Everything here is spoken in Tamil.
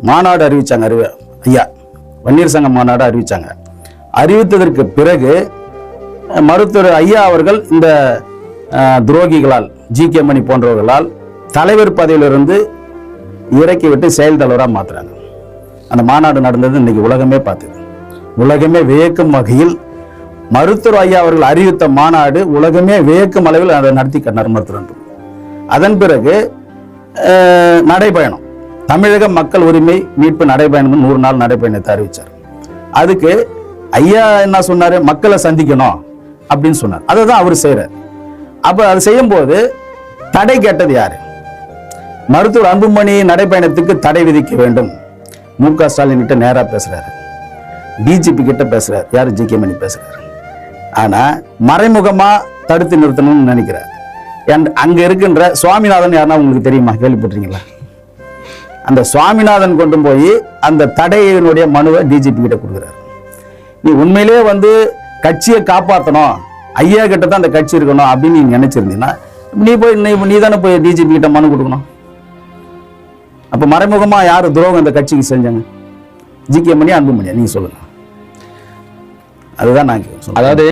மாநாடு அறிவிச்சாங்க. ஐயா வன்னியர் சங்க மாநாடு அறிவிச்சாங்க. அறிவித்ததற்கு பிறகு மருத்துவர் ஐயா அவர்கள் இந்த துரோகிகளால் ஜி.கே. மணி போன்றவர்களால் தலைவர் பதவியிலிருந்து இறக்கி விட்டு செயல் தலைவராக மாத்துறாங்க. அந்த மாநாடு நடந்தது இன்னைக்கு உலகமே பார்த்தது. உலகமே வியக்கும் வகையில் மருத்துவர் ஐயா அவர்கள் அறிவித்த மாநாடு உலகமே வியக்கும் அளவில் அதை நடத்தி கண்டார் மருத்துவர். அதன் பிறகு நடைபயணம், தமிழக மக்கள் உரிமை மீட்பு நடைபயணம் 100 நாள் நடைபயணத்தை அறிவிச்சார். அதுக்கு ஐயா என்ன சொன்னாரு, மக்களை சந்திக்கணும் அப்படின்னு சொன்னார். அதை தான் அவர் செய்யறார். அப்ப அது செய்யும் போது தடை கேட்டது யாரு? மருத்துவர் அன்புமணி நடைபயணத்துக்கு தடை விதிக்க வேண்டும். மு.க. ஸ்டாலின் கிட்ட நேரா பேசுறாரு, டிஜிபி கிட்ட பேசுறாரு, யாரு ஜி.கே. மணி பேசுறாரு. ஆனா மறைமுகமா தடுத்து நிறுத்தணும்னு நினைக்கிறார். அங்க இருக்கின்ற சுவாமிநாதன் யாருன்னா உங்களுக்கு தெரியுமா, கேள்விப்பட்டிருக்கீங்களா? அந்த சுவாமிநாதன் கொண்டு போய் அந்த தடையினுடைய மனுவை டிஜிபி கிட்ட கொடுக்குறாரு. நீ உண்மையிலே கட்சியை காப்பாற்றணும், ஐயா கிட்ட தான் அந்த கட்சி இருக்கணும் அப்படின்னு நீங்க நினைச்சிருந்தீங்கன்னா நீ தானே போய் டிஜிபி கிட்ட மனு கொடுக்கணும். அப்ப மறைமுகமா யாரு துரோகம் அந்த கட்சிக்கு செஞ்சாங்க? ஜி.கே. மணி, அன்புமணியா? நீங்க சொல்லுங்க. அதுதான் நான் சொல்றேன். அதாவது